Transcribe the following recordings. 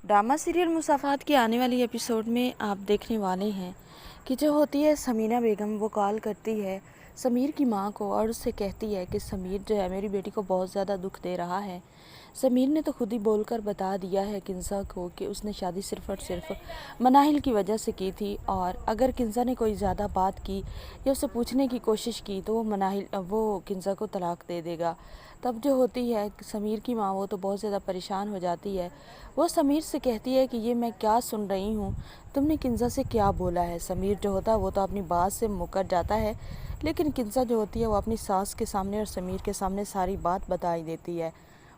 Drama serial मुसाफात की आने वाली एपिसोड में आप देखने वाले हैं कि जो होती है समीना बेगम, वो कॉल करती है समीर की माँ को और उससे कहती है कि समीर जो है मेरी बेटी को बहुत ज़्यादा दुख दे रहा है। समीर ने तो खुद ही बोलकर बता दिया है किंजा को कि उसने शादी सिर्फ़ और सिर्फ मनाहिल की वजह से की थी, और अगर किंजा ने कोई ज़्यादा बात की या उससे पूछने की कोशिश की तो वो किंजा को तलाक दे देगा। तब जो होती है समीर की माँ, वो तो बहुत ज़्यादा परेशान हो जाती है। वो समीर से कहती है कि ये मैं क्या सुन रही हूँ, तुमने किंजा से क्या बोला है। समीर जो होता है वो तो अपनी बात से मुकर जाता है, लेकिन किंजा जो होती है वो अपनी सास के सामने और समीर के सामने सारी बात बताई देती है।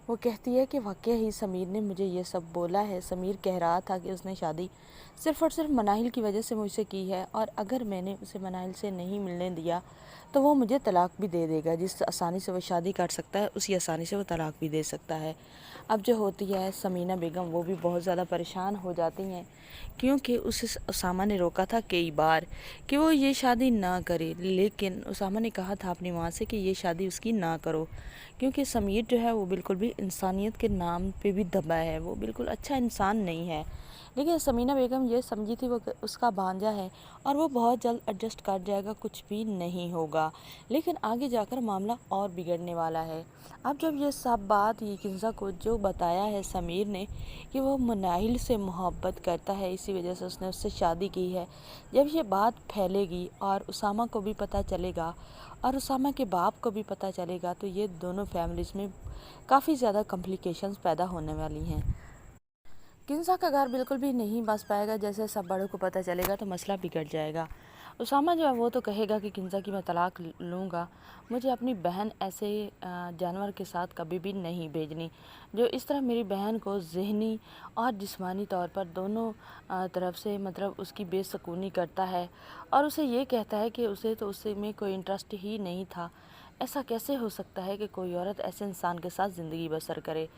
वो कहती है कि वाकई ही समीर ने मुझे ये सब बोला है। समीर कह रहा था कि उसने शादी सिर्फ़ और सिर्फ मनाहिल की वजह से मुझसे की है, और अगर मैंने उसे मनाहिल से नहीं मिलने दिया तो वो मुझे तलाक भी दे देगा। जिस आसानी से वो शादी कर सकता है उसी आसानी से वो तलाक भी दे सकता है। अब जो होती है समीना बेगम, वो भी बहुत ज़्यादा परेशान हो जाती हैं, क्योंकि उसे उसामा ने रोका था कई बार कि वो ये शादी ना करे, लेकिन उसामा ने कहा था अपनी माँ से कि ये शादी उसकी ना करो, क्योंकि समीर जो है वो बिल्कुल भी इंसानियत के नाम पे भी दबा है, वो बिल्कुल अच्छा इंसान नहीं है। लेकिन समीना बेगम ये समझी थी वो उसका भांजा है और वो बहुत जल्द एडजस्ट कर जाएगा, कुछ भी नहीं होगा। लेकिन आगे जाकर मामला और बिगड़ने वाला है। अब जब ये सब बात ये किंजा को जो बताया है समीर ने कि वो मनाहिल से मोहब्बत करता है, इसी वजह से उसने उससे शादी की है, जब ये बात फैलेगी और उसामा को भी पता चलेगा और उसामा के बाप को भी पता चलेगा, तो ये दोनों फैमिलीज़ में काफ़ी ज़्यादा कॉम्प्लिकेशंस पैदा होने वाली हैं। किंजा का घर बिल्कुल भी नहीं बस पाएगा। जैसे सब बड़ों को पता चलेगा तो मसला बिगड़ जाएगा। उसामा जो है वो तो कहेगा कि किंजा की मैं तलाक लूँगा, मुझे अपनी बहन ऐसे जानवर के साथ कभी भी नहीं भेजनी, जो इस तरह मेरी बहन को ज़हनी और जिस्मानी तौर पर दोनों तरफ से मतलब उसकी बेसुकूनी करता है, और उसे ये कहता है कि उसे तो उससे में कोई इंटरेस्ट ही नहीं था। ऐसा कैसे हो सकता है कि कोई औरत ऐसे इंसान के साथ ज़िंदगी बसर करे।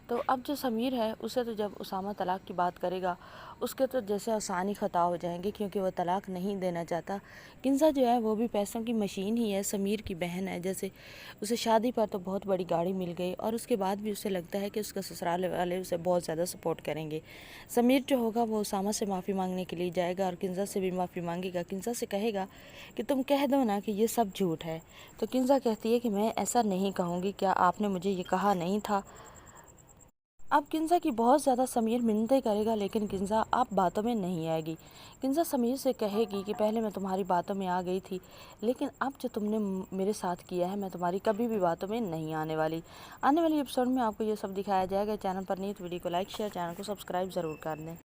तो अब जो समीर है उसे तो जब उसामा तलाक की बात करेगा उसके तो जैसे आसानी ख़ता हो जाएंगे, क्योंकि वो तलाक नहीं देना चाहता। किंजा जो है वो भी पैसों की मशीन ही है, समीर की बहन है। जैसे उसे शादी पर तो बहुत बड़ी गाड़ी मिल गई और उसके बाद भी उसे लगता है कि उसके ससुराल वाले उसे बहुत ज़्यादा सपोर्ट करेंगे। समीर जो होगा वो उसामा से माफ़ी मांगने के लिए जाएगा और किंजा से भी माफ़ी मांगेगा। किंजा से कहेगा कि तुम कह दो ना कि ये सब झूठ है। तो किंजा कहती है कि मैं ऐसा नहीं कहूँगी, क्या आपने मुझे ये कहा नहीं था। अब किंजा की बहुत ज़्यादा समीर मिन्नतें करेगा, लेकिन किंजा अब बातों में नहीं आएगी। किंजा समीर से कहेगी कि पहले मैं तुम्हारी बातों में आ गई थी, लेकिन अब जो तुमने मेरे साथ किया है मैं तुम्हारी कभी भी बातों में नहीं आने वाली। आने वाली एपिसोड में आपको ये सब दिखाया जाएगा। चैनल पर नहीं तो वीडियो को लाइक शेयर, चैनल को सब्सक्राइब ज़रूर कर दें।